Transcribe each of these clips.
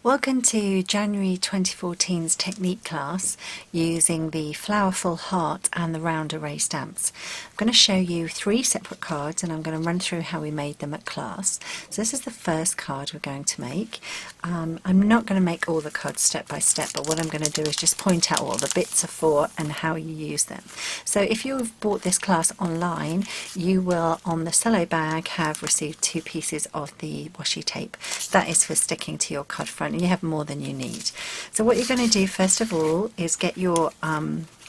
Welcome to January 2014's technique class using the Flowerful heart and the round array stamps. I'm going to show you 3 separate cards and I'm going to run through how we made them at class. So this is the first card we're going to make. I'm not going to make all the cards step by step, but what I'm going to do is just point out what the bits are for and how you use them. So if you've bought this class online, you will on the cello bag have received 2 pieces of the washi tape. That is for sticking to your card front. And you have more than you need. So what you're going to do first of all is get your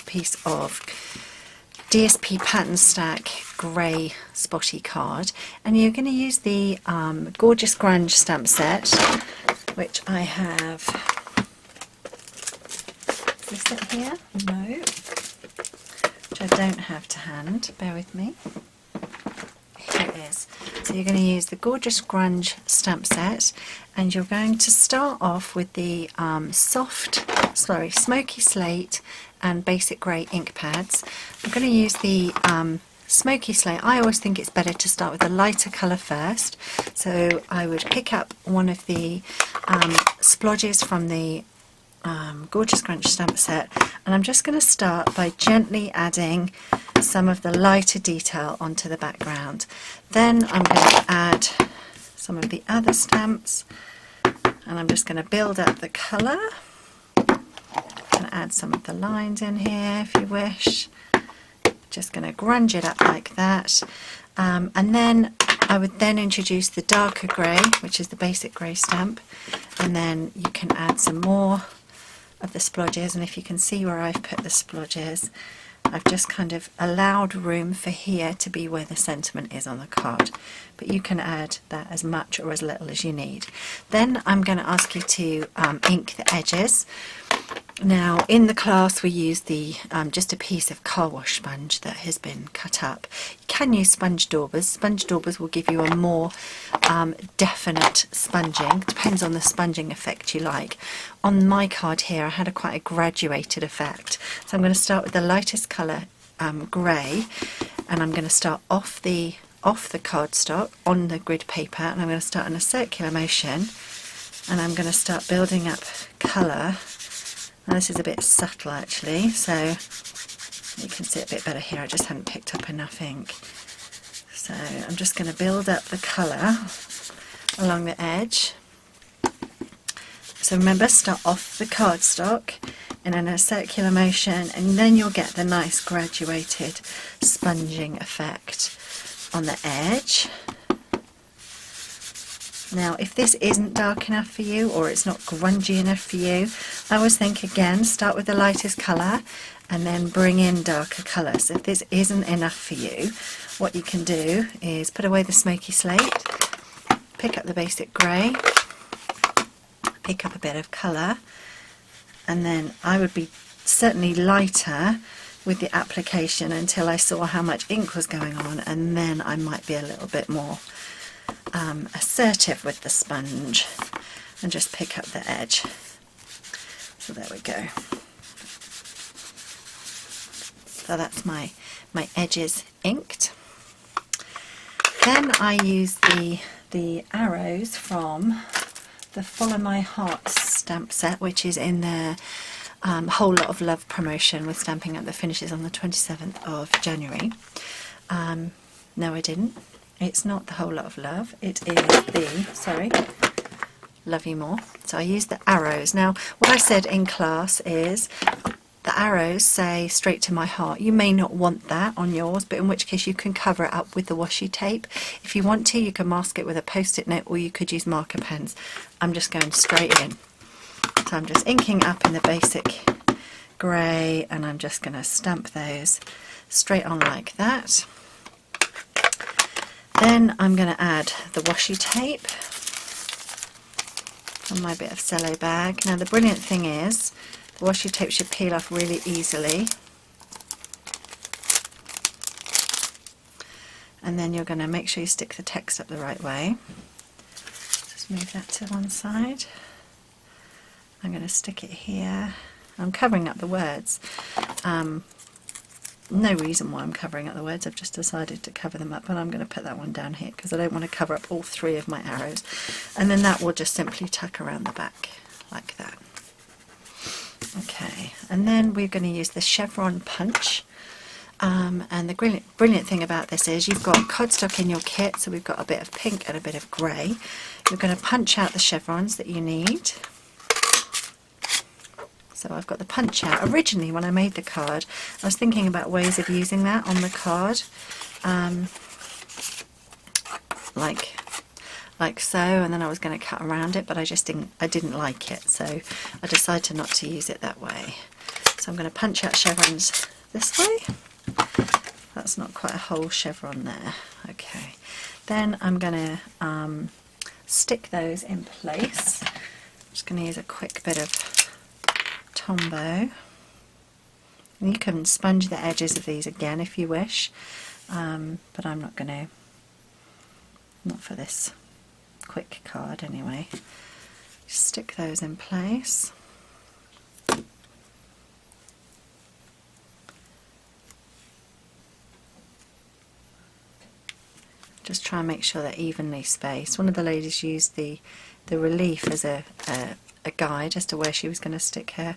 piece of DSP pattern stack grey spotty card, and you're going to use the Gorgeous Grunge stamp set, which I have. Is this it here? No, which I don't have to hand. Bear with me. Here it is. So you're going to use the Gorgeous Grunge stamp set, and you're going to start off with the smoky slate and basic grey ink pads. I'm going to use the smoky slate. I always think it's better to start with a lighter colour first, so I would pick up one of the splodges from the Gorgeous Grunge stamp set, and I'm just going to start by gently adding some of the lighter detail onto the background. Then I'm going to add some of the other stamps, and I'm just going to build up the colour and add some of the lines in here if you wish. Just going to grunge it up like that, and then I would then introduce the darker grey, which is the basic grey stamp, and then you can add some more of the splodges. And if you can see where I've put the splodges, I've just kind of allowed room for here to be where the sentiment is on the card, but you can add that as much or as little as you need. Then I'm going to ask you to ink the edges. Now in the class we use the just a piece of car wash sponge that has been cut up. You can use sponge daubers. Sponge daubers will give you a more definite sponging. Depends on the sponging effect you like. On my card here I had quite a graduated effect. So I'm going to start with the lightest colour, grey, and I'm going to start off the cardstock on the grid paper, and I'm going to start in a circular motion, and I'm going to start building up colour. Now this is a bit subtle actually, so you can see it a bit better here. I just hadn't picked up enough ink. So I'm just going to build up the colour along the edge. So remember, start off the cardstock and in a circular motion, and then you'll get the nice graduated sponging effect on the edge. Now if this isn't dark enough for you, or it's not grungy enough for you, I always think again, start with the lightest colour and then bring in darker colours. If this isn't enough for you, what you can do is put away the smoky slate, pick up the basic grey, pick up a bit of colour, and then I would be certainly lighter with the application until I saw how much ink was going on, and then I might be a little bit more assertive with the sponge and just pick up the edge. So there we go. So that's my edges inked. Then I use the arrows from the Follow My Heart stamp set, which is in their Whole Lot of Love promotion with Stampin' Up that finishes on the 27th of January. No, I didn't. It's not the Whole Lot of Love, it is the, Love You More. So I use the arrows. Now what I said in class is the arrows say Straight to My Heart. You may not want that on yours, but in which case you can cover it up with the washi tape. If you want to, you can mask it with a post-it note, or you could use marker pens. I'm just going straight in. So I'm just inking up in the basic grey, and I'm just going to stamp those straight on like that. Then I'm going to add the washi tape on my bit of cello bag. Now the brilliant thing is the washi tape should peel off really easily, and then you're going to make sure you stick the text up the right way. Just move that to one side. I'm going to stick it here. I'm covering up the words. no reason why I'm covering up the words, I've just decided to cover them up, and I'm going to put that one down here because I don't want to cover up all 3 of my arrows. And then that will just simply tuck around the back like that. Okay, and then we're going to use the chevron punch. And the brilliant thing about this is you've got cardstock in your kit, so we've got a bit of pink and a bit of grey. You're going to punch out the chevrons that you need. So I've got the punch out. Originally when I made the card I was thinking about ways of using that on the card, like so, and then I was going to cut around it, but I didn't like it, so I decided not to use it that way. So I'm going to punch out chevrons this way. That's not quite a whole chevron there. Okay, then I'm going to stick those in place. I'm just going to use a quick bit of Tombow. And you can sponge the edges of these again if you wish, but I'm not going to, not for this quick card anyway. Just stick those in place. Just try and make sure they're evenly spaced. One of the ladies used the relief as a guide as to where she was going to stick her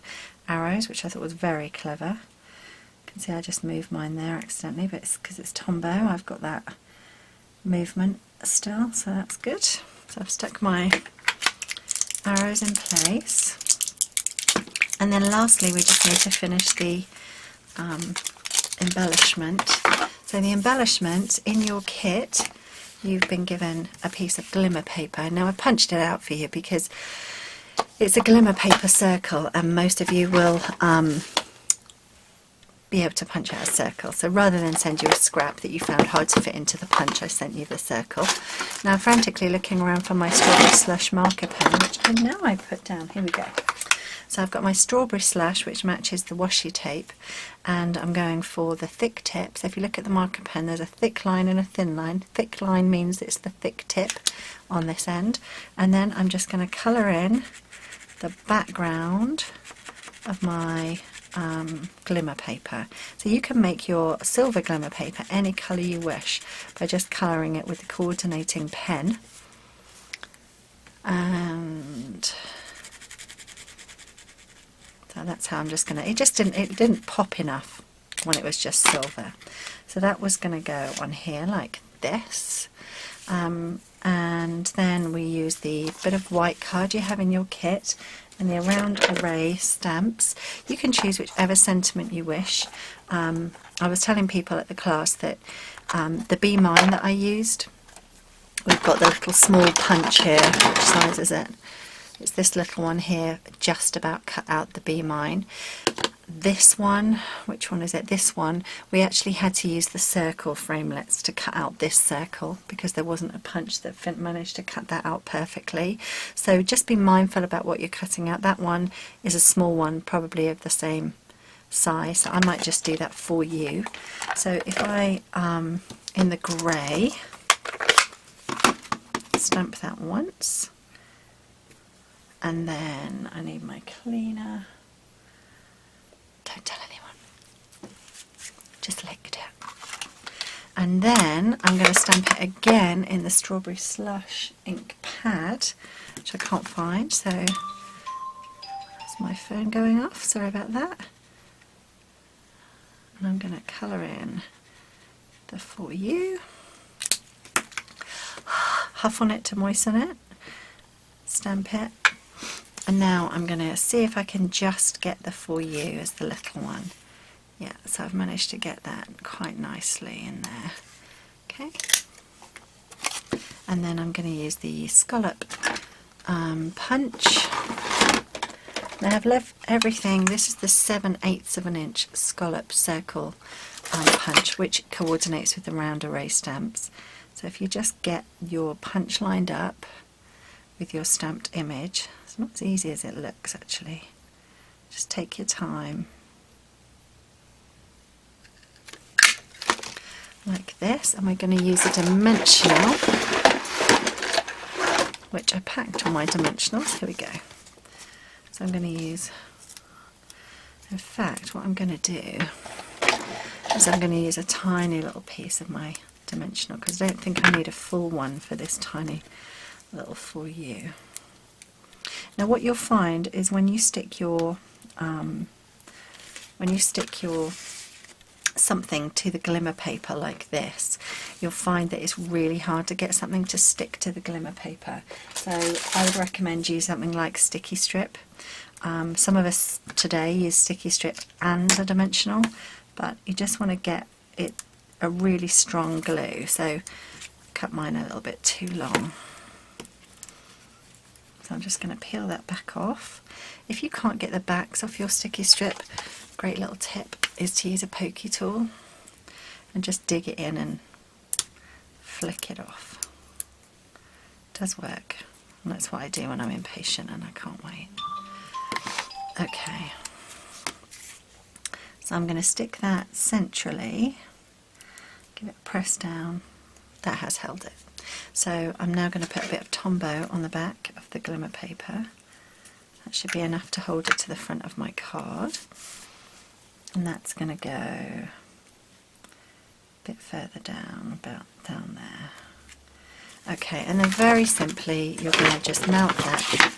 arrows, which I thought was very clever. You can see I just moved mine there accidentally, but it's because it's Tombow, I've got that movement still, so that's good. So I've stuck my arrows in place, and then lastly we just need to finish the embellishment. So the embellishment in your kit, you've been given a piece of glimmer paper. Now I punched it out for you because it's a glimmer paper circle, and most of you will be able to punch out a circle. So rather than send you a scrap that you found hard to fit into the punch, I sent you the circle. Now I'm frantically looking around for my strawberry slush marker pen, which I know I put down. Here we go. So I've got my strawberry slush, which matches the washi tape, and I'm going for the thick tip. So if you look at the marker pen, there's a thick line and a thin line. Thick line means it's the thick tip on this end, and then I'm just going to colour in the background of my glimmer paper. So you can make your silver glimmer paper any colour you wish by just colouring it with the coordinating pen. And so that's how I'm just going to, it didn't pop enough when it was just silver. So that was going to go on here like this. And then we use the bit of white card you have in your kit and the Around Array stamps. You can choose whichever sentiment you wish. I was telling people at the class that the Be Mine that I used, we've got the little small punch here. Which size is it? It's this little one here, just about cut out the Be Mine. This one, which one is it? This one, we actually had to use the circle framelits to cut out this circle because there wasn't a punch that managed to cut that out perfectly. So just be mindful about what you're cutting out. That one is a small one, probably of the same size, so I might just do that for you. So if I, in the grey, stamp that once, and then I need my cleaner. Don't tell anyone. Just licked it. And then I'm going to stamp it again in the Strawberry Slush ink pad, which I can't find, so is my phone going off? Sorry about that. And I'm going to colour in the For You. Huff on it to moisten it. Stamp it. And now I'm going to see if I can just get the For You as the little one. Yeah, so I've managed to get that quite nicely in there. Okay. And then I'm going to use the scallop punch. Now I've left everything. This is the 7/8 of an inch scallop circle punch, which coordinates with the Round Array stamps. So if you just get your punch lined up with your stamped image, it's not as easy as it looks actually. Just take your time. Like this, and we're going to use a dimensional, which I packed on my dimensionals. Here we go. So I'm going to use, in fact, what I'm going to do So I'm going to use a tiny little piece of my dimensional because I don't think I need a full one for this tiny little for you. Now what you'll find is when you stick your something to the glimmer paper like this, you'll find that it's really hard to get something to stick to the glimmer paper. So I would recommend use something like sticky strip. Some of us today use sticky strip and a dimensional, but you just want to get it a really strong glue. So I cut mine a little bit too long. So I'm just going to peel that back off. If you can't get the backs off your sticky strip, great little tip is to use a pokey tool and just dig it in and flick it off. It does work, and that's what I do when I'm impatient and I can't wait. Okay, so I'm going to stick that centrally, give it a press down. That has held it. So I'm now going to put a bit of Tombow on the back of the glimmer paper. That should be enough to hold it to the front of my card. And that's going to go a bit further down, about down there. Okay, and then very simply you're going to just mount that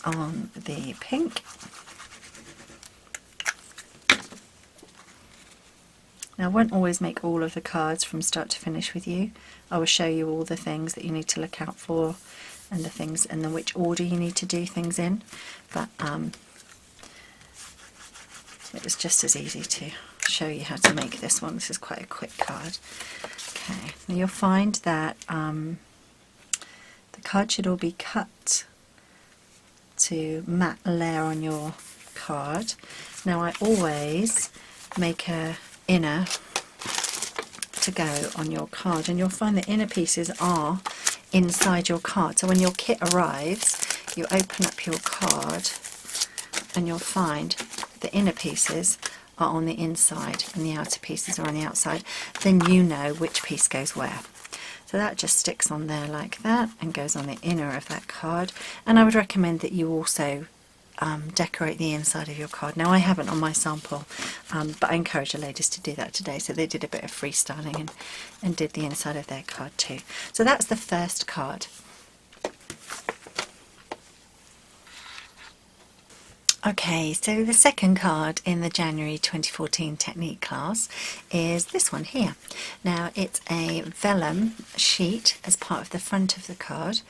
on the pink. Now I won't always make all of the cards from start to finish with you. I will show you all the things that you need to look out for and the things and then which order you need to do things in, but it was just as easy to show you how to make this one. This is quite a quick card. Okay, now you'll find that the card should all be cut to matte layer on your card. Now I always make a inner to go on your card, and you'll find the inner pieces are inside your card. So when your kit arrives, you open up your card and you'll find the inner pieces are on the inside and the outer pieces are on the outside. Then you know which piece goes where. So that just sticks on there like that and goes on the inner of that card. And I would recommend that you also decorate the inside of your card. Now I haven't on my sample, but I encourage the ladies to do that today. So they did a bit of freestyling and did the inside of their card too. So that's the first card. Okay, so the second card in the January 2014 technique class is this one here. Now it's a vellum sheet as part of the front of the card,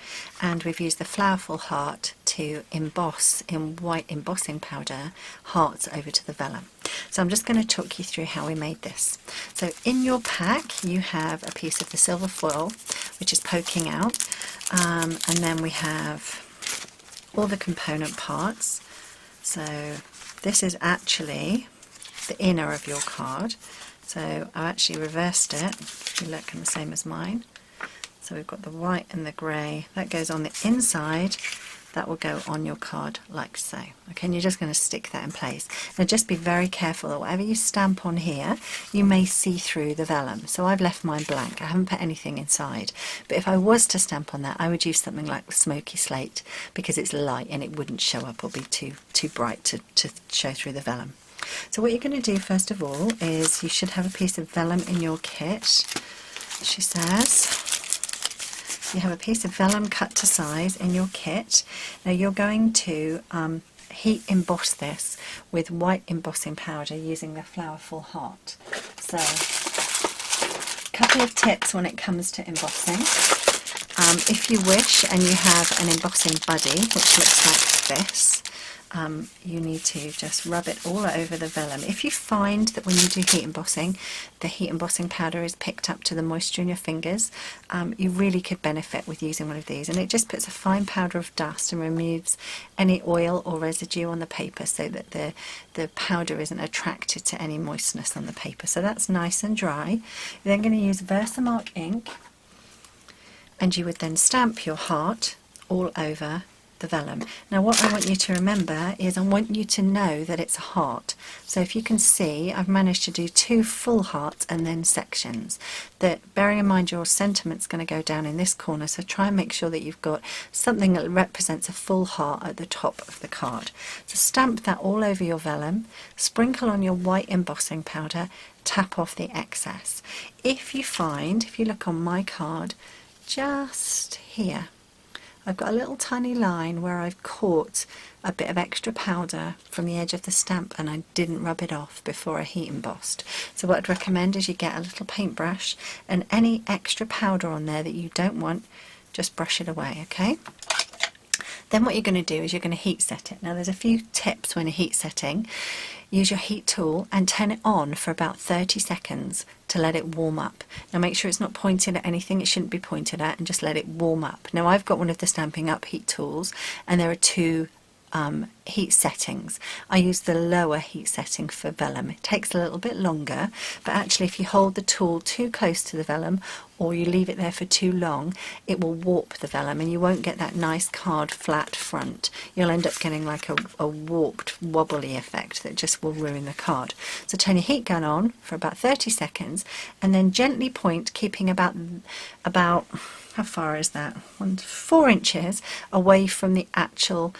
and we've used the Flowerful heart to emboss in white embossing powder hearts over to the vellum. So I'm just going to talk you through how we made this. So in your pack you have a piece of the silver foil which is poking out, and then we have all the component parts. So this is actually the inner of your card. So I actually reversed it, if you look, and the same as mine. So we've got the white and the grey. That goes on the inside. That will go on your card like so. Okay, and you're just going to stick that in place. Now just be very careful that whatever you stamp on here, you may see through the vellum. So I've left mine blank. I haven't put anything inside. But if I was to stamp on that, I would use something like smoky slate because it's light and it wouldn't show up or be too bright to show through the vellum. So what you're going to do first of all is you should have a piece of vellum in your kit, she says. You have a piece of vellum cut to size in your kit. Now you're going to heat emboss this with white embossing powder using the Flowerful heart. So a couple of tips when it comes to embossing. If you wish and you have an embossing buddy which looks like this, you need to just rub it all over the vellum. If you find that when you do heat embossing, the heat embossing powder is picked up to the moisture in your fingers, you really could benefit with using one of these, and it just puts a fine powder of dust and removes any oil or residue on the paper so that the powder isn't attracted to any moistness on the paper. So that's nice and dry. You're then going to use Versamark ink, and you would then stamp your heart all over the vellum. Now what I want you to remember is I want you to know that it's a heart. So if you can see, I've managed to do 2 full hearts and then sections. That, bearing in mind your sentiment's going to go down in this corner, so try and make sure that you've got something that represents a full heart at the top of the card. So stamp that all over your vellum, sprinkle on your white embossing powder, tap off the excess. If you look on my card, just here, I've got a little tiny line where I've caught a bit of extra powder from the edge of the stamp and I didn't rub it off before I heat embossed. So what I'd recommend is you get a little paintbrush and any extra powder on there that you don't want, just brush it away, okay? Then what you're going to do is you're going to heat set it. Now there's a few tips when you're heat setting. Use your heat tool and turn it on for about 30 seconds to let it warm up. Now make sure it's not pointed at anything it shouldn't be pointed at, and just let it warm up. Now I've got one of the Stampin' Up heat tools and there are 2 heat settings. I use the lower heat setting for vellum. It takes a little bit longer, but actually if you hold the tool too close to the vellum or you leave it there for too long, it will warp the vellum and you won't get that nice card flat front. You'll end up getting like a warped wobbly effect that just will ruin the card. So turn your heat gun on for about 30 seconds and then gently point, keeping about how far is that? 4 inches away from the actual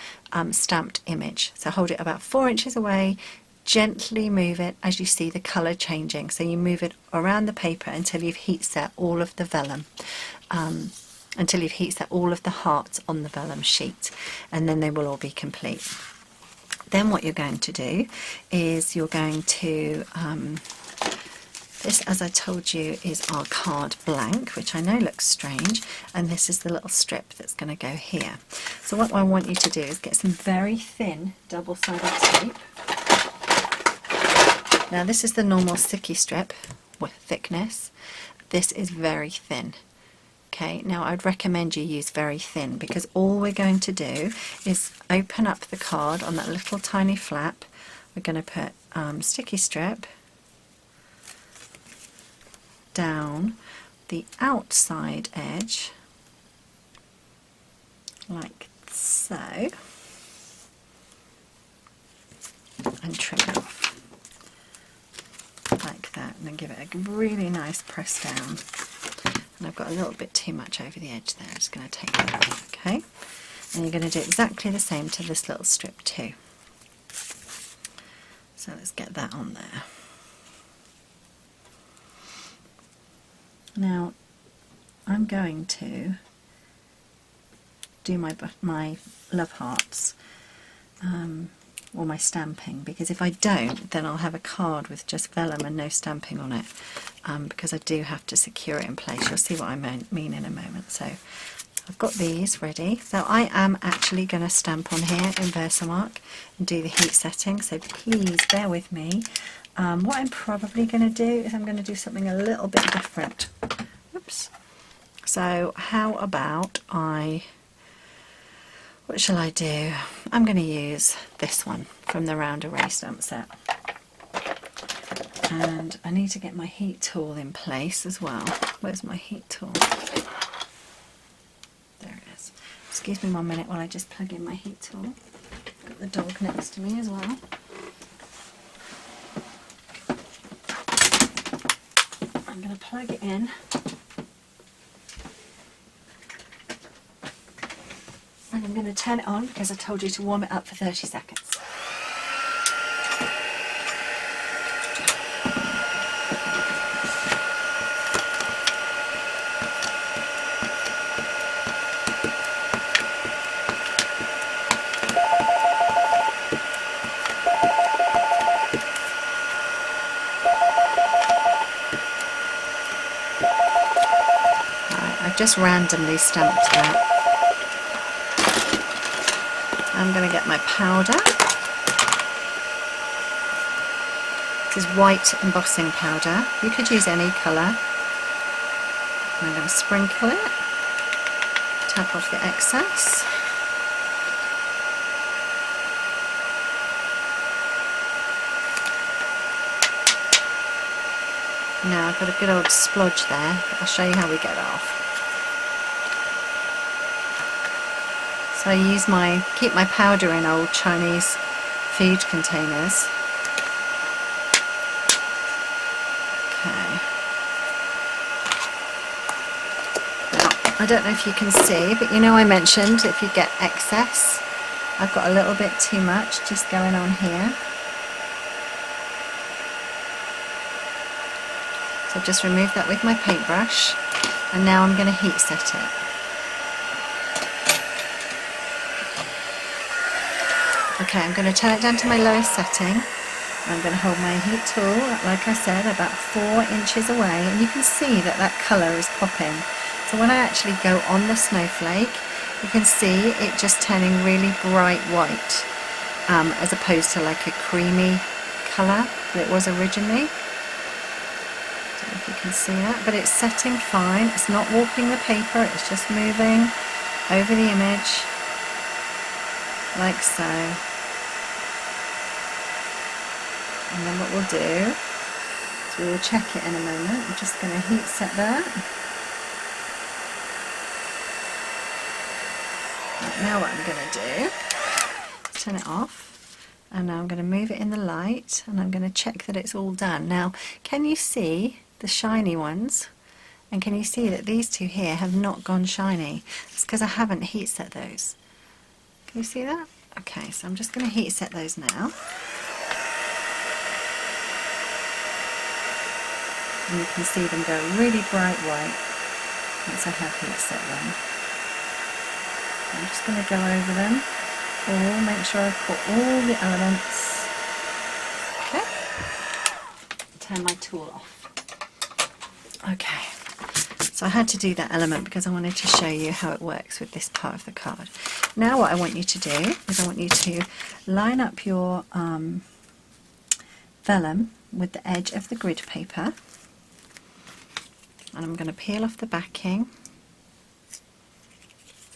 stamped image. So hold it about 4 inches away, gently move it as you see the colour changing. So you move it around the paper until you've heat set all of the vellum, until you've heat set all of the hearts on the vellum sheet, and then they will all be complete. Then what you're going to do is you're going to this, as I told you, is our card blank, which I know looks strange, and this is the little strip that's going to go here. So what I want you to do is get some very thin double-sided tape. Now this is the normal sticky strip with thickness. This is very thin. Okay, now I'd recommend you use very thin because all we're going to do is open up the card on that little tiny flap. We're going to put sticky strip down the outside edge like so and trim it off like that, and then give it a really nice press down. And I've got a little bit too much over the edge there, I'm just going to take that off, okay? And you're going to do exactly the same to this little strip too. So let's get that on there. Now I'm going to do my love hearts or my stamping, because if I don't then I'll have a card with just vellum and no stamping on it, because I do have to secure it in place. You'll see what I mean in a moment. So I've got these ready. So I am actually going to stamp on here in Versamark and do the heat setting, so please bear with me. What I'm probably going to do is I'm going to do something a little bit different. Oops. So how about what shall I do? I'm going to use this one from the Round Array stamp set. And I need to get my heat tool in place as well. Where's my heat tool? There it is. Excuse me 1 minute while I just plug in my heat tool. Got the dog next to me as well. I'm going to plug it in. And I'm going to turn it on because I told you to warm it up for 30 seconds. I've just randomly stamped that. I'm going to get my powder. This is white embossing powder. You could use any colour. And I'm going to sprinkle it, tap off the excess. Now I've got a good old splodge there. I'll show you how we get it off. So I keep my powder in old Chinese food containers. Okay. Now, I don't know if you can see, but you know I mentioned if you get excess, I've got a little bit too much just going on here. So I've just removed that with my paintbrush, and now I'm going to heat set it. Okay, I'm going to turn it down to my lowest setting. I'm going to hold my heat tool, like I said, about 4 inches away, and you can see that that colour is popping. So when I actually go on the snowflake, you can see it just turning really bright white, as opposed to like a creamy colour that it was originally. I don't know if you can see that, but it's setting fine. It's not warping the paper, it's just moving over the image like so. And then what we'll do is we will check it in a moment. I'm just going to heat set that. Right, now what I'm going to do is turn it off, and now I'm going to move it in the light, and I'm going to check that it's all done. Now, can you see the shiny ones? And can you see that these two here have not gone shiny? It's because I haven't heat set those. Can you see that? Okay, so I'm just going to heat set those now. And you can see them go really bright white once I have heat set them. I'm just going to go over them all, make sure I've put all the elements. Okay, turn my tool off. Okay, so I had to do that element because I wanted to show you how it works with this part of the card. Now what I want you to do is I want you to line up your vellum with the edge of the grid paper. And I'm going to peel off the backing,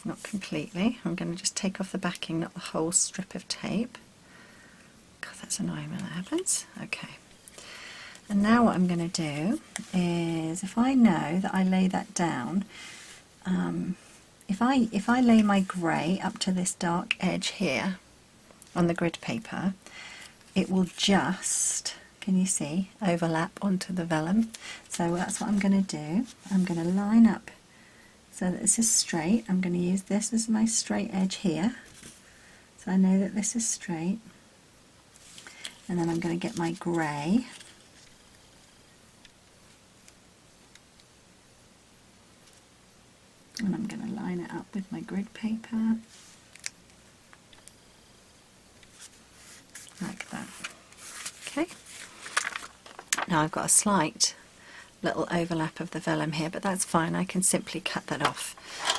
not completely. I'm going to just take off the backing, not the whole strip of tape. God, that's annoying when that happens. Okay. And now what I'm going to do is, if I know that I lay that down, if I lay my grey up to this dark edge here on the grid paper, it will just, can you see, overlap onto the vellum. So that's what I'm going to do. I'm going to line up so that this is straight. I'm going to use this as my straight edge here, so I know that this is straight. And then I'm going to get my grey, and I'm going to line it up with my grid paper like that. Okay. Now I've got a slight little overlap of the vellum here, but that's fine, I can simply cut that off.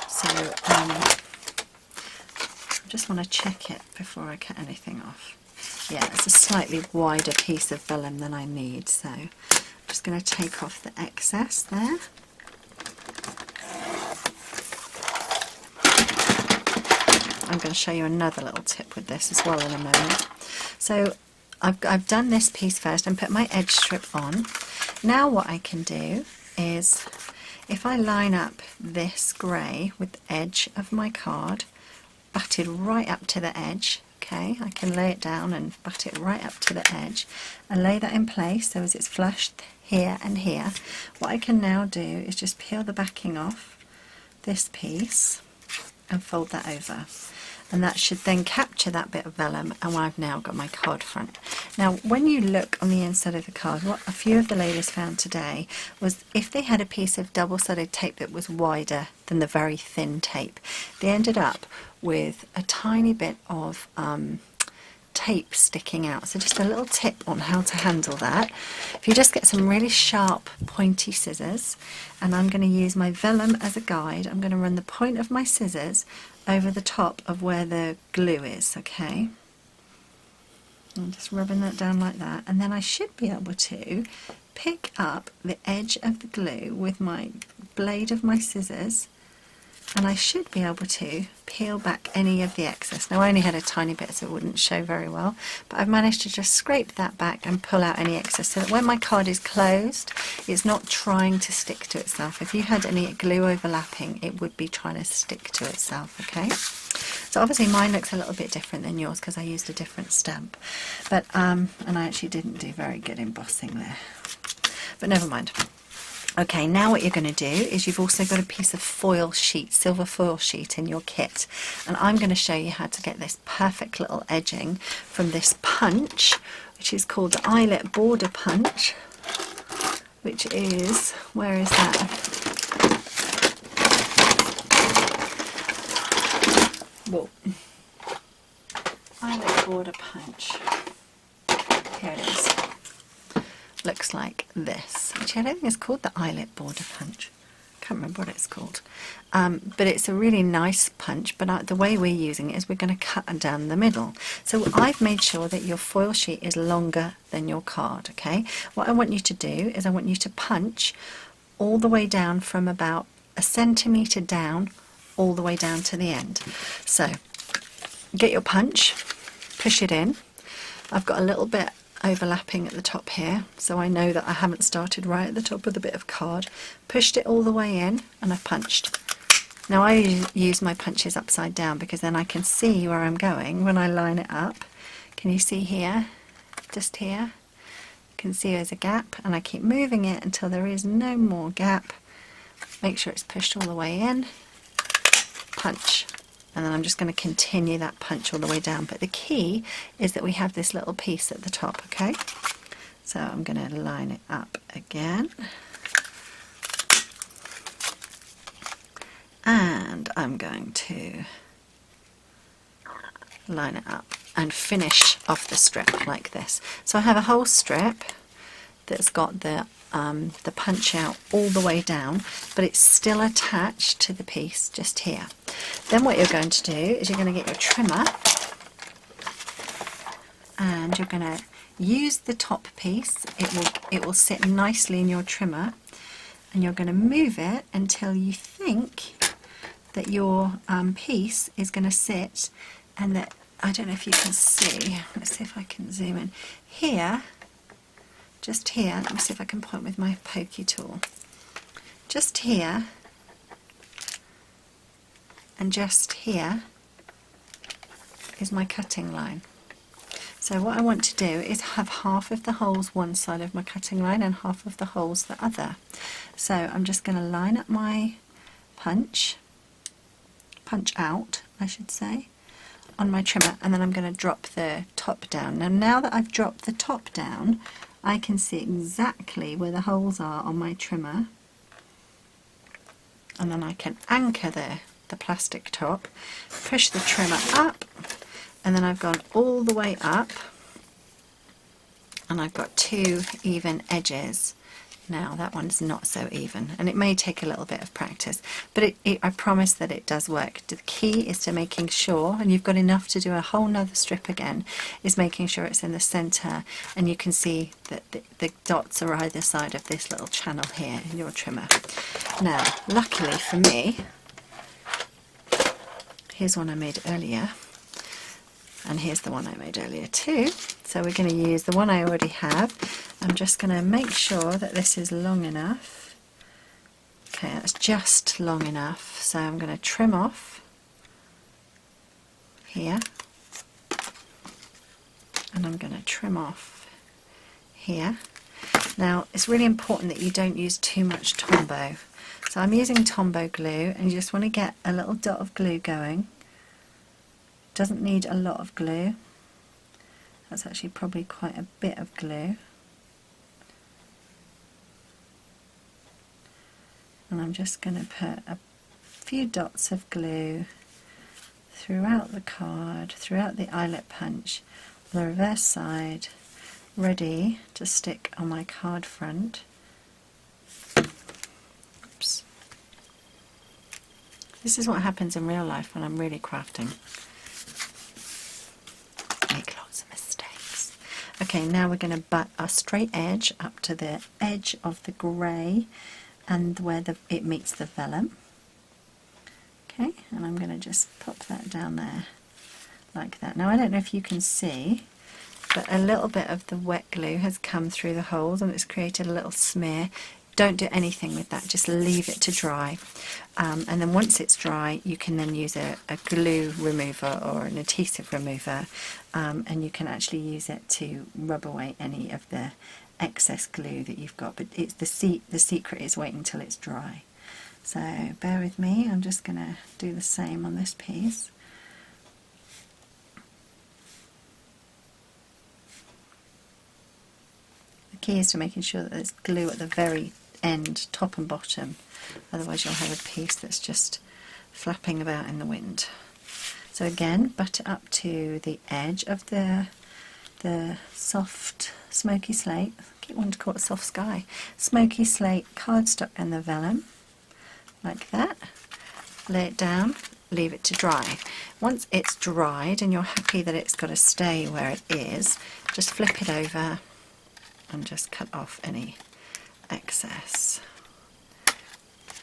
So I just want to check it before I cut anything off. Yeah, it's a slightly wider piece of vellum than I need, so I'm just going to take off the excess there. I'm going to show you another little tip with this as well in a moment. So I've done this piece first and put my edge strip on. Now what I can do is, if I line up this grey with the edge of my card, butted right up to the edge, okay, I can lay it down and butt it right up to the edge and lay that in place so as it's flushed here and here. What I can now do is just peel the backing off this piece and fold that over. And that should then capture that bit of vellum, and I've now got my card front. Now when you look on the inside of the card, what a few of the ladies found today was if they had a piece of double-sided tape that was wider than the very thin tape, they ended up with a tiny bit of tape sticking out. So just a little tip on how to handle that. If you just get some really sharp pointy scissors, and I'm going to use my vellum as a guide, I'm going to run the point of my scissors over the top of where the glue is, okay? I'm just rubbing that down like that, and then I should be able to pick up the edge of the glue with my blade of my scissors and I should be able to peel back any of the excess. Now I only had a tiny bit so it wouldn't show very well, but I've managed to just scrape that back and pull out any excess so that when my card is closed it's not trying to stick to itself. If you had any glue overlapping it would be trying to stick to itself, okay? So obviously mine looks a little bit different than yours because I used a different stamp, but and I actually didn't do very good embossing there, but never mind. Okay, now what you're going to do is you've also got a piece of foil sheet, silver foil sheet in your kit, and I'm going to show you how to get this perfect little edging from this punch, which is called the eyelet border punch, which is, where is that? Whoa. Eyelet border punch. Here it is. Looks like this. Actually, I don't think it's called the eyelet border punch. Can't remember what it's called. But it's a really nice punch, but the way we're using it is we're going to cut down the middle. So I've made sure that your foil sheet is longer than your card, okay? What I want you to do is I want you to punch all the way down from about 1 centimetre down all the way down to the end. So get your punch, push it in. I've got a little bit overlapping at the top here, so I know that I haven't started right at the top with a bit of card. Pushed it all the way in and I've punched. Now I use my punches upside down because then I can see where I'm going when I line it up. Can you see here? Just here? You can see there's a gap, and I keep moving it until there is no more gap. Make sure it's pushed all the way in. Punch. And then I'm just going to continue that punch all the way down. But the key is that we have this little piece at the top, okay? So I'm going to line it up again. And I'm going to line it up and finish off the strip like this. So I have a whole strip that's got the punch out all the way down, but it's still attached to the piece just here. Then what you're going to do is you're going to get your trimmer and you're going to use the top piece. It will sit nicely in your trimmer, and you're going to move it until you think that your piece is going to sit, and that, I don't know if you can see, let's see if I can zoom in here. Just here, let me see if I can point with my pokey tool. Just here and just here is my cutting line. So what I want to do is have half of the holes one side of my cutting line and half of the holes the other. So I'm just going to line up my punch out, I should say, on my trimmer, and then I'm going to drop the top down. Now that I've dropped the top down, I can see exactly where the holes are on my trimmer, and then I can anchor the plastic top, push the trimmer up, and then I've gone all the way up and I've got 2 even edges. Now that one's not so even, and it may take a little bit of practice, but I promise that it does work. The key is to making sure, and you've got enough to do a whole nother strip again, is making sure it's in the centre, and you can see that the dots are either side of this little channel here in your trimmer. Now luckily for me, here's one I made earlier, and here's the one I made earlier too. So we're going to use the one I already have. I'm just going to make sure that this is long enough. Okay, that's just long enough. So I'm going to trim off here, and I'm going to trim off here. Now it's really important that you don't use too much Tombow. So I'm using Tombow glue, and you just want to get a little dot of glue going. Doesn't need a lot of glue. That's actually probably quite a bit of glue. And I'm just going to put a few dots of glue throughout the card, throughout the eyelet punch, on the reverse side, ready to stick on my card front. Oops. This is what happens in real life when I'm really crafting. Make lots of mistakes. Okay, now we're going to butt a straight edge up to the edge of the grey and where it meets the vellum. Okay, and I'm going to just pop that down there like that. Now I don't know if you can see, but a little bit of the wet glue has come through the holes and it's created a little smear. Don't do anything with that, just leave it to dry. And then once it's dry, you can then use a glue remover or an adhesive remover, and you can actually use it to rub away any of the excess glue that you've got. But it's the secret is waiting till it's dry. So bear with me, I'm just going to do the same on this piece. The key is to making sure that there's glue at the very end, top and bottom, otherwise you'll have a piece that's just flapping about in the wind. So again, butter up to the edge of the soft smoky slate. I keep wanting to call it soft sky. Smoky slate cardstock and the vellum, like that. Lay it down, leave it to dry. Once it's dried and you're happy that it's got to stay where it is, just flip it over and just cut off any excess.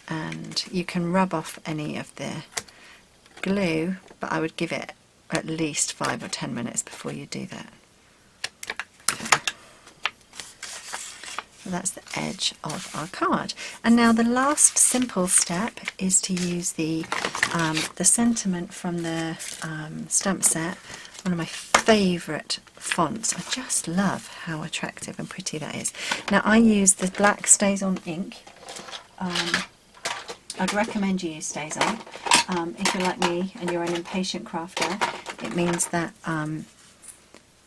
And you can rub off any of the glue, but I would give it at least 5 or 10 minutes before you do that. Okay. So that's the edge of our card. And now the last simple step is to use the sentiment from the stamp set, one of my favourite fonts. I just love how attractive and pretty that is. Now I use the black Stays On ink. I'd recommend you use Stays On. If you're like me and you're an impatient crafter, it means that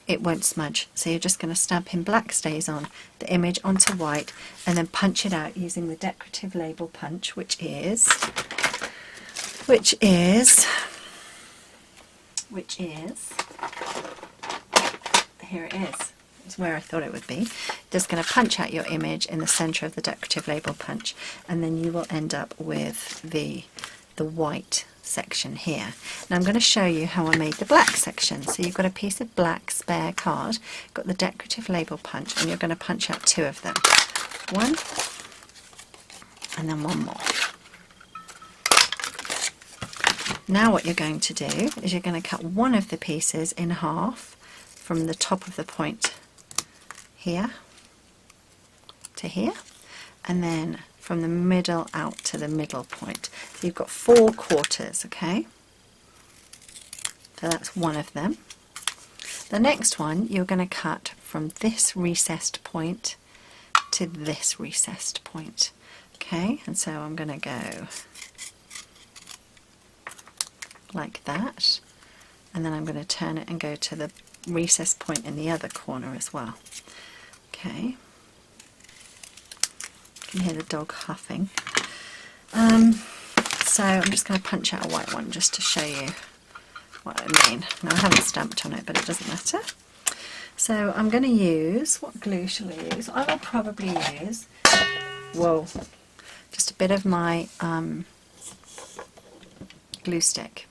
it won't smudge. So you're just going to stamp in black Stays On the image onto white and then punch it out using the decorative label punch, which is here it is. It's where I thought it would be. Just going to punch out your image in the centre of the decorative label punch, and then you will end up with the white section here. Now I'm going to show you how I made the black section. So you've got a piece of black spare card, got the decorative label punch, and you're going to punch out 2 of them. One, and then one more. Now what you're going to do is you're going to cut one of the pieces in half from the top of the point here to here, and then from the middle out to the middle point. So you've got 4 quarters, okay? So that's one of them. The next one you're going to cut from this recessed point to this recessed point, okay? And so I'm going to go like that, and then I'm going to turn it and go to the recessed point in the other corner as well. Okay, you can hear the dog huffing. So I'm just going to punch out a white one just to show you what I mean. Now I haven't stamped on it, but it doesn't matter. So I'm going to use, what glue shall I use? I will probably use, whoa, just a bit of my glue stick.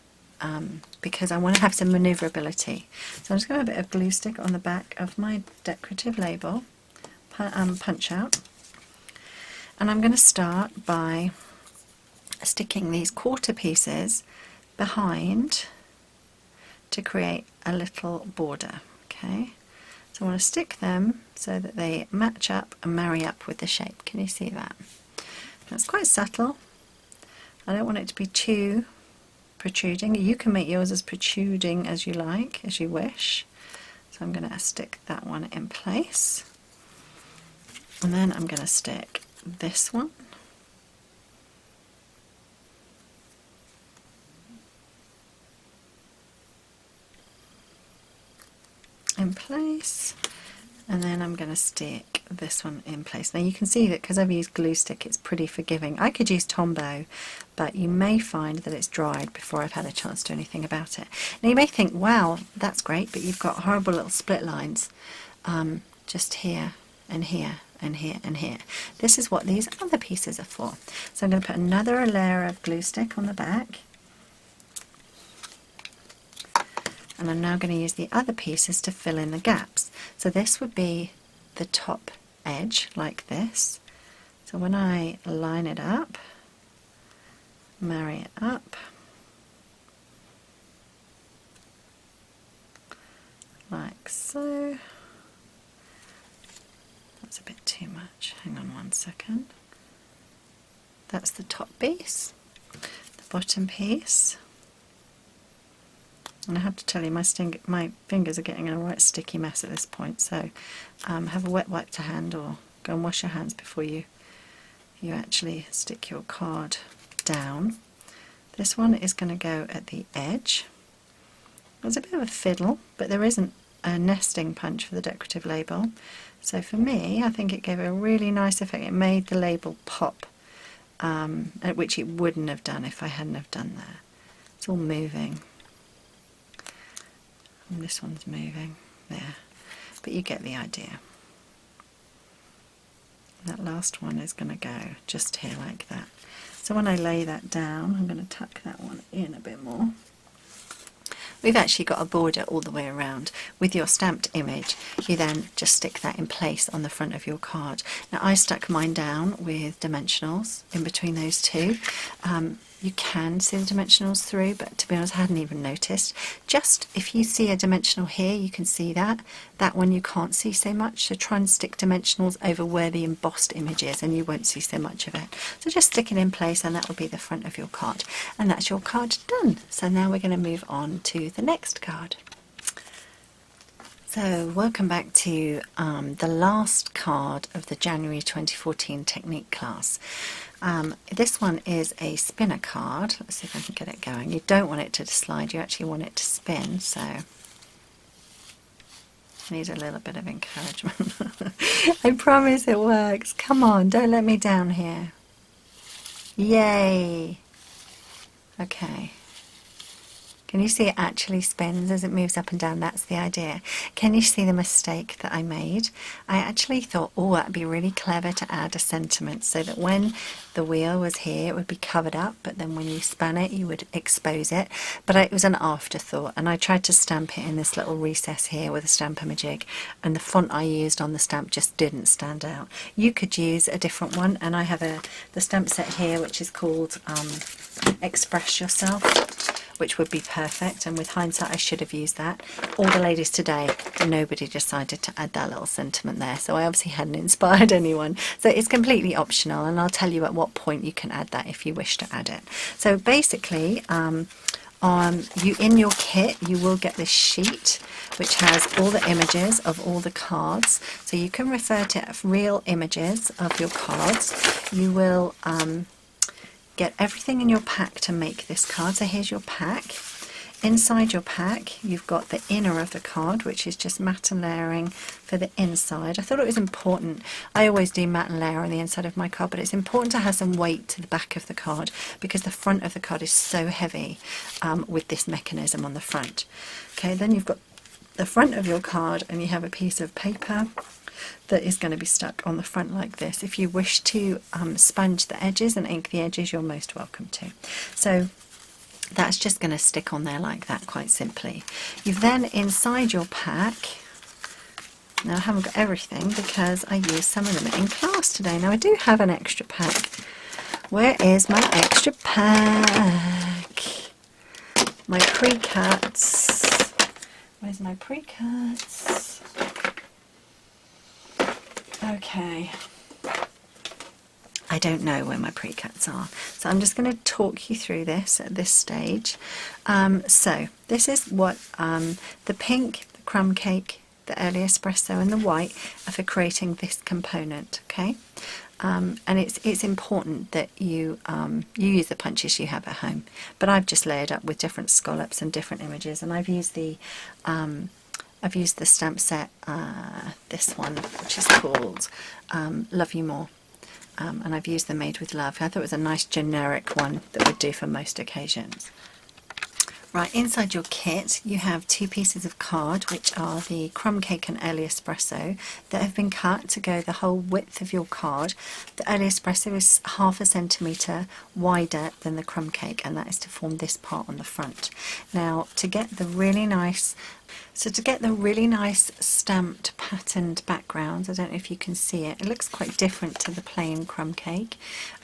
Because I want to have some manoeuvrability. So I'm just going to have a bit of glue stick on the back of my decorative label, punch out, and I'm going to start by sticking these quarter pieces behind to create a little border. Okay, so I want to stick them so that they match up and marry up with the shape. Can you see that? That's quite subtle. I don't want it to be too protruding. You can make yours as protruding as you like, as you wish. So I'm going to stick that one in place, and then I'm going to stick this one in place, and then I'm going to stick this one in place. Now you can see that because I've used glue stick, it's pretty forgiving. I could use Tombow, but you may find that it's dried before I've had a chance to do anything about it. Now you may think, wow, that's great, but you've got horrible little split lines just here and here and here and here. This is what these other pieces are for. So I'm going to put another layer of glue stick on the back, and I'm now going to use the other pieces to fill in the gaps. So this would be the top edge like this. So when I line it up, marry it up, That's a bit too much. Hang on one second. That's the top piece, the bottom piece. And I have to tell you, my fingers are getting a right sticky mess at this point, so have a wet wipe to hand, or go and wash your hands before you actually stick your card down. This one is going to go at the edge. There's a bit of a fiddle, but there isn't a nesting punch for the decorative label. So for me, I think it gave a really nice effect. It made the label pop, which it wouldn't have done if I hadn't have done that. It's all moving. And this one's moving there, but you get the idea. That last one is going to go just here like that. So when I lay that down, I'm going to tuck that one in a bit more. We've actually got a border all the way around. With your stamped image, you then just stick that in place on the front of your card. Now I stuck mine down with dimensionals in between those two. You can see the dimensionals through, but to be honest I hadn't even noticed. Just if you see a dimensional here, you can see that. That one you can't see so much, so try and stick dimensionals over where the embossed image is and you won't see so much of it. So just stick it in place and that will be the front of your card. And that's your card done. So now we're going to move on to the next card. So welcome back to the last card of the January 2014 technique class. This one is a spinner card. Let's see if I can get it going. You don't want it to slide, you actually want it to spin, so need a little bit of encouragement. I promise it works. Come on, don't let me down here. Yay! Okay. Can you see it actually spins as it moves up and down? That's the idea. Can you see the mistake that I made? I actually thought, oh, that'd be really clever to add a sentiment so that when the wheel was here it would be covered up, but then when you spun it you would expose it. But it was an afterthought, and I tried to stamp it in this little recess here with a Stamp-A-Majig, and the font I used on the stamp just didn't stand out. You could use a different one, and I have the stamp set here which is called Express Yourself, which would be perfect, and with hindsight I should have used that. All the ladies today, nobody decided to add that little sentiment there, so I obviously hadn't inspired anyone. So it's completely optional, and I'll tell you at what point you can add that if you wish to add it. So basically, in your kit you will get this sheet which has all the images of all the cards, so you can refer to real images of your cards. You will get everything in your pack to make this card. So here's your pack. Inside your pack you've got the inner of the card, which is just matte and layering for the inside. I thought it was important. I always do matte and layer on the inside of my card, but it's important to have some weight to the back of the card because the front of the card is so heavy with this mechanism on the front. Okay, then you've got the front of your card and you have a piece of paper that is going to be stuck on the front like this. If you wish to sponge the edges and ink the edges, you're most welcome to. So that's just going to stick on there like that, quite simply. You've then inside your pack, now I haven't got everything because I used some of them in class today. Now I do have an extra pack. Where is my extra pack? My pre-cuts. Where's my pre-cuts? Okay, I don't know where my pre-cuts are, so I'm just going to talk you through this at this stage. So this is what the pink, the crumb cake, the early espresso and the white are for creating this component, okay? And it's important that you use the punches you have at home, but I've just layered up with different scallops and different images, and I've used the stamp set, this one, which is called Love You More, and I've used the Made with Love. I thought it was a nice generic one that would do for most occasions. Right, inside your kit you have two pieces of card, which are the crumb cake and early espresso, that have been cut to go the whole width of your card. The early espresso is 1/2 centimetre wider than the crumb cake, and that is to form this part on the front. Now to get the really nice stamped patterned background, I don't know if you can see it, it looks quite different to the plain crumb cake.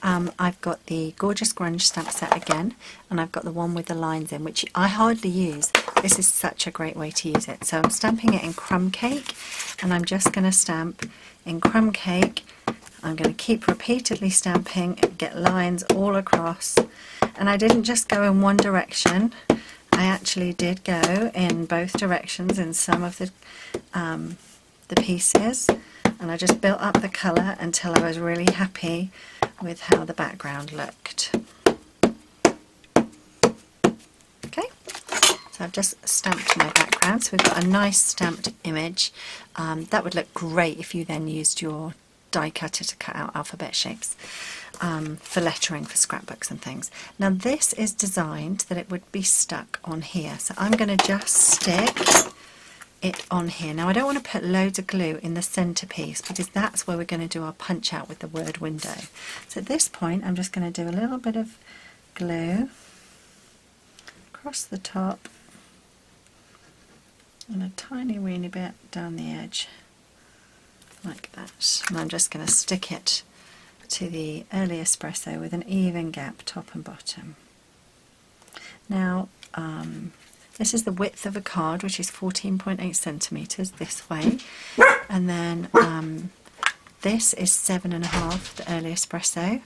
I've got the Gorgeous Grunge stamp set again, and I've got the one with the lines in, which I hardly use, this is such a great way to use it. So I'm stamping it in crumb cake, and I'm just going to stamp in crumb cake. I'm going to keep repeatedly stamping, get lines all across, and I didn't just go in one direction, I actually did go in both directions in some of the pieces, and I just built up the colour until I was really happy with how the background looked. Okay, so I've just stamped my background, so we've got a nice stamped image. That would look great if you then used your die cutter to cut out alphabet shapes for lettering for scrapbooks and things. Now this is designed that it would be stuck on here, so I'm going to just stick it on here. Now I don't want to put loads of glue in the centerpiece because that's where we're going to do our punch out with the word window. So at this point I'm just going to do a little bit of glue across the top and a tiny weeny bit down the edge like that, and I'm just going to stick it to the early espresso with an even gap top and bottom. Now this is the width of a card, which is 14.8 centimeters this way, and then this is 7.5, the early espresso,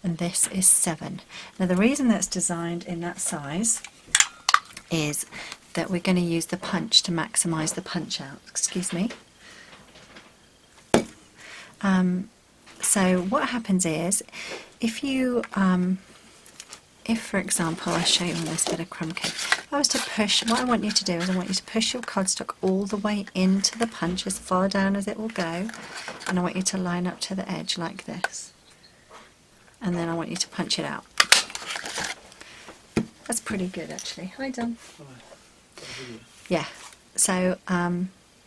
and this is 7. Now the reason that's designed in that size is that we're going to use the punch to maximize the punch out. Excuse me. So what happens is, if you, if for example, I show you on this bit of crumb cake, if I was to push, what I want you to do is I want you to push your cardstock all the way into the punch as far down as it will go, and I want you to line up to the edge like this, and then I want you to punch it out. That's pretty good actually. Hi Dom. Yeah, so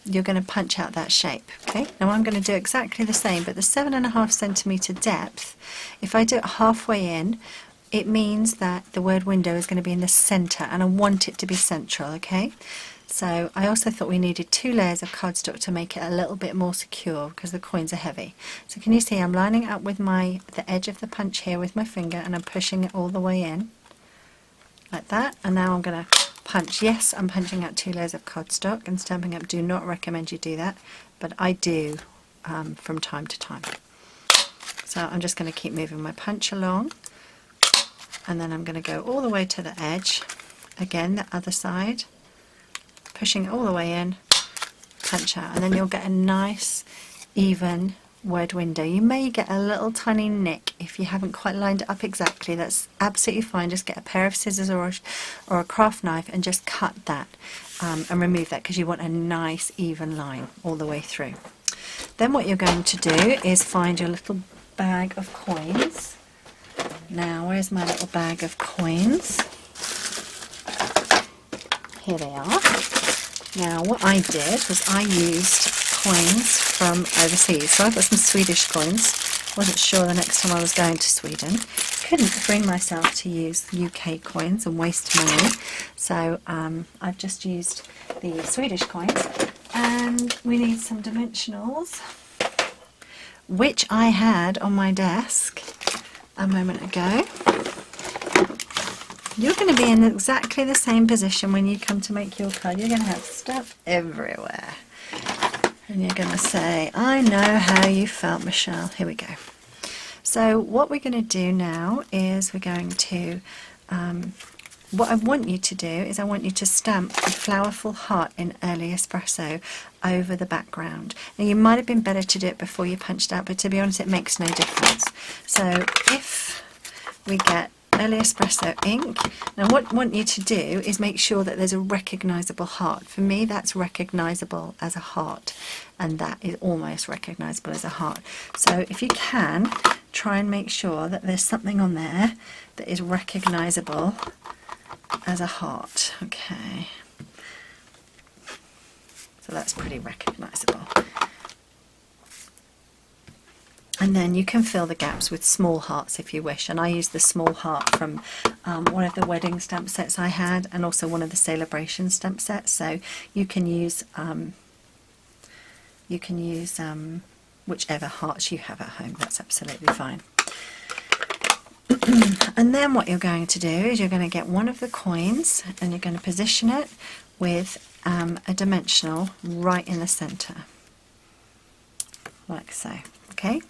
you're going to punch out that shape. Okay, now I'm going to do exactly the same, but the 7.5 centimeter depth, if I do it halfway in, it means that the word window is going to be in the center, and I want it to be central. Okay, so I also thought we needed 2 layers of cardstock to make it a little bit more secure because the coins are heavy. So can you see I'm lining up with the edge of the punch here with my finger, and I'm pushing it all the way in like that, and now I'm going to punch. Yes, I'm punching out 2 layers of cardstock, and Stampin' Up do not recommend you do that, but I do from time to time. So I'm just going to keep moving my punch along, and then I'm going to go all the way to the edge, again the other side, pushing it all the way in, punch out, and then you'll get a nice even word window. You may get a little tiny nick if you haven't quite lined it up exactly. That's absolutely fine. Just get a pair of scissors or a craft knife and just cut that and remove that, because you want a nice even line all the way through. Then what you're going to do is find your little bag of coins. Now where's my little bag of coins? Here they are. Now what I did was I used coins from overseas. So I've got some Swedish coins. Wasn't sure the next time I was going to Sweden. Couldn't bring myself to use UK coins and waste money. So I've just used the Swedish coins. And we need some dimensionals, which I had on my desk a moment ago. You're going to be in exactly the same position when you come to make your card. You're going to have stuff everywhere. And you're going to say, I know how you felt, Michelle. Here we go. So what we're going to do now is we're going to, what I want you to do is I want you to stamp the Flowerful heart in early espresso over the background. Now you might have been better to do it before you punched out, but to be honest it makes no difference. So if we get early espresso ink, now what I want you to do is make sure that there's a recognisable heart. For me that's recognisable as a heart, and that is almost recognisable as a heart. So if you can, try and make sure that there's something on there that is recognisable as a heart. Okay, so that's pretty recognisable. And then you can fill the gaps with small hearts if you wish, and I use the small heart from one of the wedding stamp sets I had, and also one of the celebration stamp sets. So you can use whichever hearts you have at home. That's absolutely fine. And then what you're going to do is you're going to get one of the coins and you're going to position it with a dimensional right in the center, like so. Okay,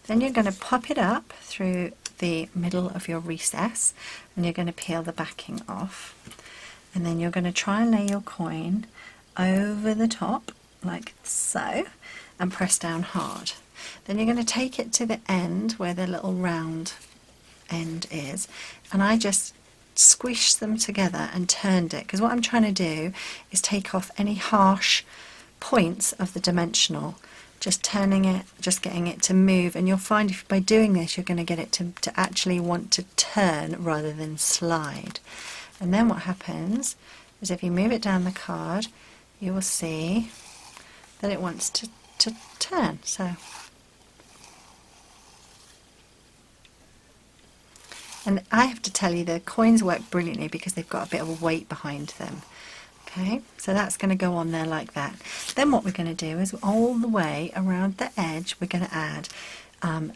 then you're going to pop it up through the middle of your recess, and you're going to peel the backing off, and then you're going to try and lay your coin over the top like so and press down hard. Then you're going to take it to the end where the little round end is, and I just squished them together and turned it, because what I'm trying to do is take off any harsh points of the dimensional, just turning it, just getting it to move. And you'll find if by doing this you're going to get it to actually want to turn rather than slide. And then what happens is if you move it down the card, you will see that it wants to turn. So, and I have to tell you, the coins work brilliantly because they've got a bit of a weight behind them. Okay, so that's going to go on there like that. Then what we're going to do is all the way around the edge we're going to add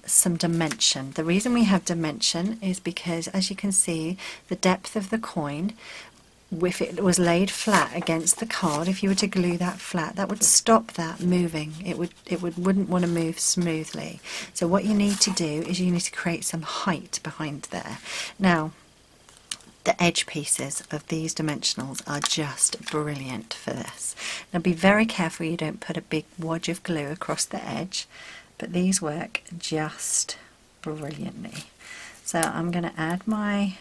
some dimension. The reason we have dimension is because, as you can see, the depth of the coin, if it was laid flat against the card, if you were to glue that flat, that would stop that moving. It wouldn't want to move smoothly. So what you need to do is you need to create some height behind there. Now, the edge pieces of these dimensionals are just brilliant for this. Now be very careful you don't put a big wodge of glue across the edge, but these work just brilliantly. So I'm going to add my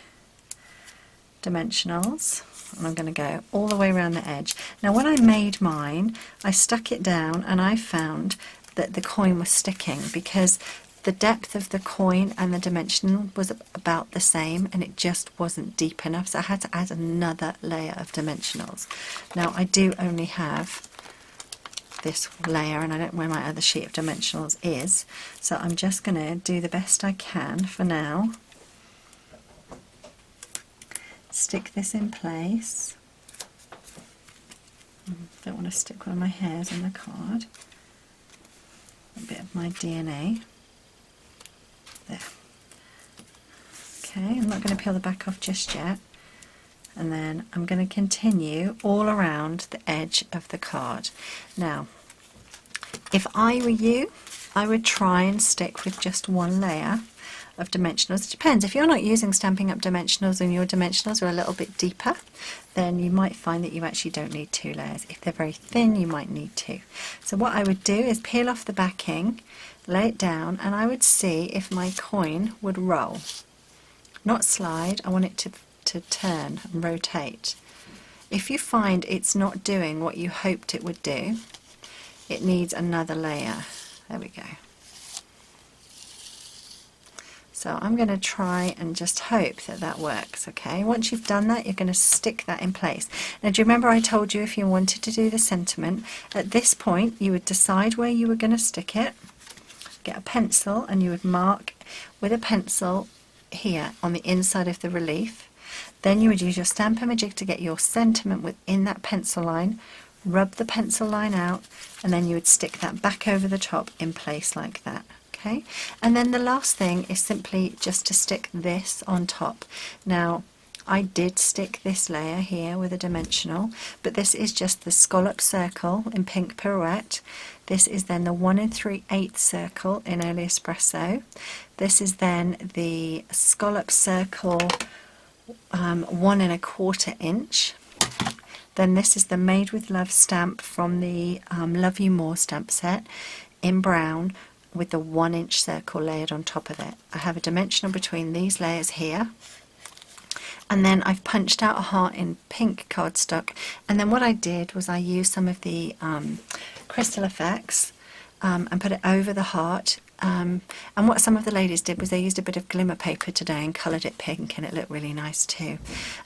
dimensionals, and I'm going to go all the way around the edge. Now when I made mine, I stuck it down and I found that the coin was sticking because the depth of the coin and the dimension was about the same, and it just wasn't deep enough, so I had to add another layer of dimensionals. Now I do only have this layer, and I don't know where my other sheet of dimensionals is, so I'm just going to do the best I can for now. Stick this in place. Don't want to stick one of my hairs on the card. A bit of my DNA. There. Okay, I'm not going to peel the back off just yet. And then I'm going to continue all around the edge of the card. Now, if I were you, I would try and stick with just one layer of dimensionals. It depends. If you're not using Stampin' Up! Dimensionals and your dimensionals are a little bit deeper, then you might find that you actually don't need 2 layers. If they're very thin, you might need 2. So what I would do is peel off the backing, lay it down, and I would see if my coin would roll. Not slide, I want it to turn and rotate. If you find it's not doing what you hoped it would do, it needs another layer. There we go. So I'm going to try and just hope that that works, okay? Once you've done that, you're going to stick that in place. Now, do you remember I told you if you wanted to do the sentiment, at this point you would decide where you were going to stick it, get a pencil, and you would mark with a pencil here on the inside of the relief. Then you would use your Stamp-O-Magic to get your sentiment within that pencil line, rub the pencil line out, and then you would stick that back over the top in place like that. Okay, and then the last thing is simply just to stick this on top. Now, I did stick this layer here with a dimensional, but this is just the scallop circle in Pink Pirouette. This is then the 1 3/8 circle in Early Espresso. This is then the scallop circle 1 1/4 inch. Then this is the Made with Love stamp from the Love You More stamp set in brown, with the 1 inch circle layered on top of it. I have a dimensional between these layers here, and then I've punched out a heart in pink cardstock, and then what I did was I used some of the Crystal Effects and put it over the heart. And what some of the ladies did was they used a bit of glimmer paper today and coloured it pink, and it looked really nice too.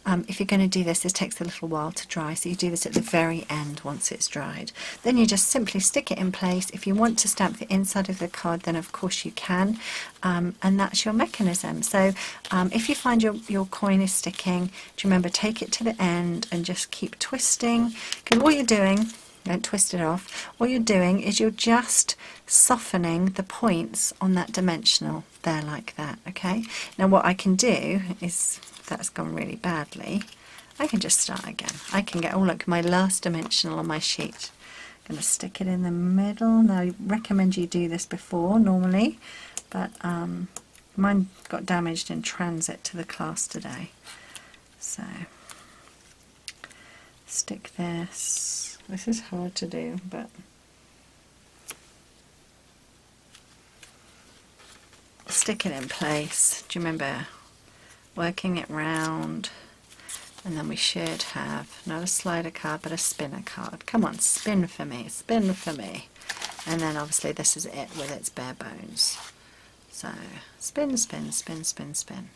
If you're going to do this, this takes a little while to dry, so you do this at the very end once it's dried. Then you just simply stick it in place. If you want to stamp the inside of the card, then of course you can, and that's your mechanism. So if you find your coin is sticking, do you remember, take it to the end and just keep twisting, because what you're doing, don't twist it off, what you're doing is you're just softening the points on that dimensional there like that. Okay, now what I can do is, if that's gone really badly, I can just start again. I can get, oh look, my last dimensional on my sheet. I'm going to stick it in the middle. Now I recommend you do this before normally, but mine got damaged in transit to the class today. So stick this. This is hard to do, but stick it in place. Do you remember working it round? And then we should have not a slider card but a spinner card. Come on, spin for me, spin for me. And then obviously this is it with its bare bones. So spin, spin, spin, spin, spin.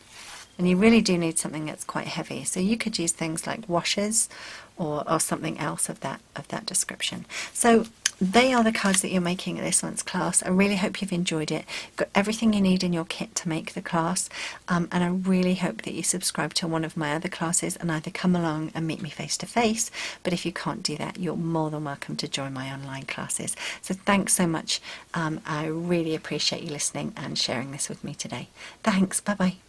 And you really do need something that's quite heavy. So you could use things like washers or something else of that description. So they are the cards that you're making at this month's class. I really hope you've enjoyed it. You've got everything you need in your kit to make the class, and I really hope that you subscribe to one of my other classes and either come along and meet me face to face, but if you can't do that, you're more than welcome to join my online classes. So thanks so much. I really appreciate you listening and sharing this with me today. Thanks. Bye bye.